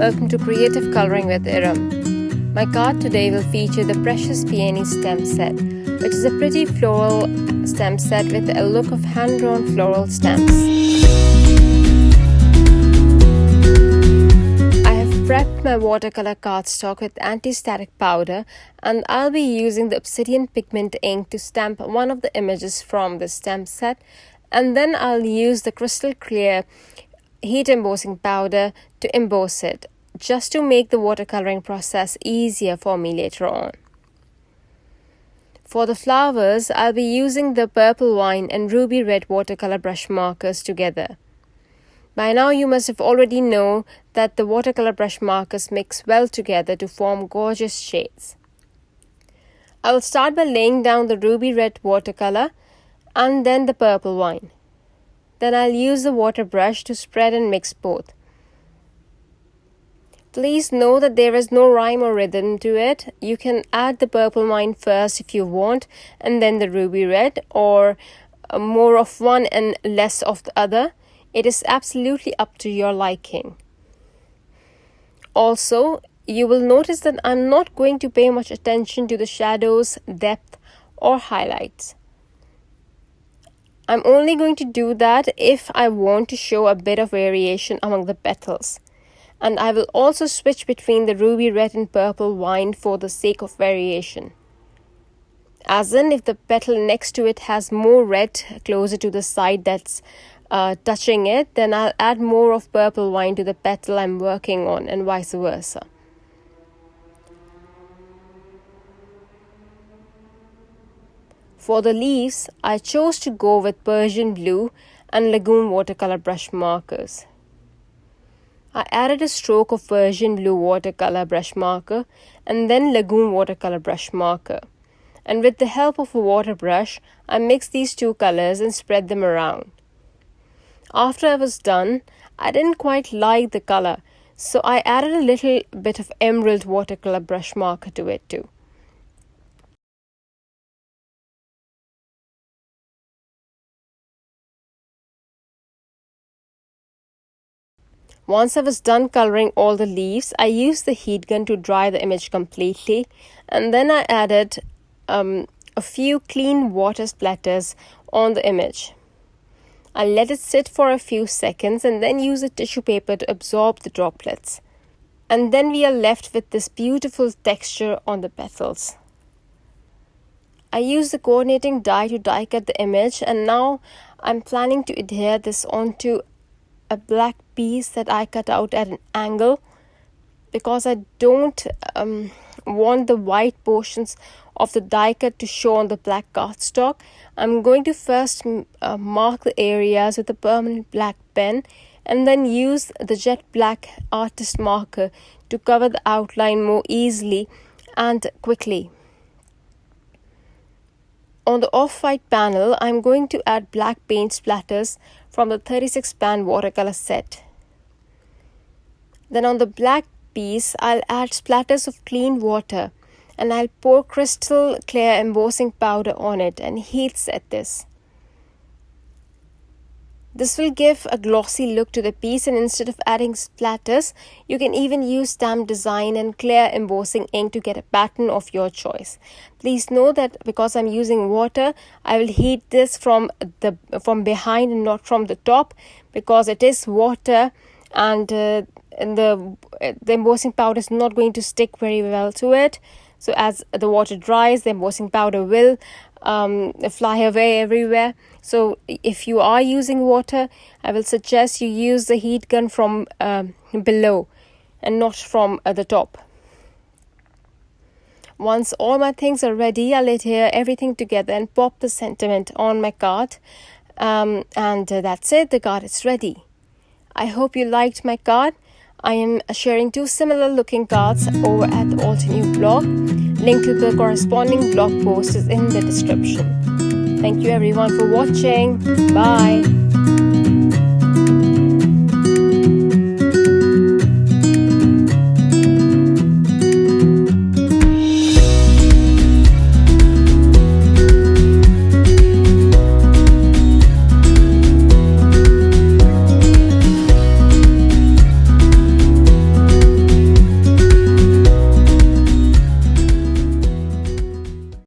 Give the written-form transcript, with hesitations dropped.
welcome to Creative Coloring with Erum. My card today will feature the Precious Peony Stamp Set, which is a pretty floral stamp set with a look of hand-drawn floral stamps. I have prepped my watercolor cardstock with anti-static powder, and I'll be using the Obsidian Pigment Ink to stamp one of the images from the stamp set, and then I'll use the crystal clear heat embossing powder to emboss it, just to make the watercoloring process easier for me later on. For the flowers, I'll be using the purple wine and ruby red watercolor brush markers together. By now you must have already know that the watercolor brush markers mix well together to form gorgeous shades. I will start by laying down the ruby red watercolor and then the purple wine. Then I'll use the water brush to spread and mix both. Please know that there is no rhyme or rhythm to it. You can add the purple wine first if you want, and then the ruby red, or more of one and less of the other. It is absolutely up to your liking. Also, you will notice that I'm not going to pay much attention to the shadows, depth, or highlights. I'm only going to do that if I want to show a bit of variation among the petals. And I will also switch between the ruby red and purple wine for the sake of variation. As in, if the petal next to it has more red closer to the side that's touching it, then I'll add more of purple wine to the petal I'm working on, and vice versa. For the leaves, I chose to go with Persian blue and Lagoon watercolor brush markers. I added a stroke of Persian blue watercolor brush marker and then Lagoon watercolor brush marker. And with the help of a water brush, I mixed these two colors and spread them around. After I was done, I didn't quite like the color, so I added a little bit of emerald watercolor brush marker to it too. Once I was done coloring all the leaves, I used the heat gun to dry the image completely, and then I added a few clean water splatters on the image. I let it sit for a few seconds and then use a tissue paper to absorb the droplets. And then we are left with this beautiful texture on the petals. I used the coordinating die to die cut the image, and now I'm planning to adhere this onto a black piece that I cut out at an angle, because I don't want the white portions of the die cut to show on the black cardstock. I'm going to first mark the areas with a permanent black pen, and then use the jet black artist marker to cover the outline more easily and quickly. On the off-white panel, I'm going to add black paint splatters from the 36-pan watercolor set. Then on the black piece, I'll add splatters of clean water, and I'll pour crystal clear embossing powder on it and heat set this. This will give a glossy look to the piece, and instead of adding splatters, you can even use stamp design and clear embossing ink to get a pattern of your choice. Please know that because I'm using water, I will heat this from behind and not from the top, because it is water, and the embossing powder is not going to stick very well to it. So as the water dries, the embossing powder will fly away everywhere. So if you are using water, I will suggest you use the heat gun from below and not from the top. Once all my things are ready, I'll adhere everything together and pop the sentiment on my card. And that's it, the card is ready. I hope you liked my card. I am sharing two similar looking cards over at the Altenew blog. Link to the corresponding blog post is in the description. Thank you everyone for watching. Bye.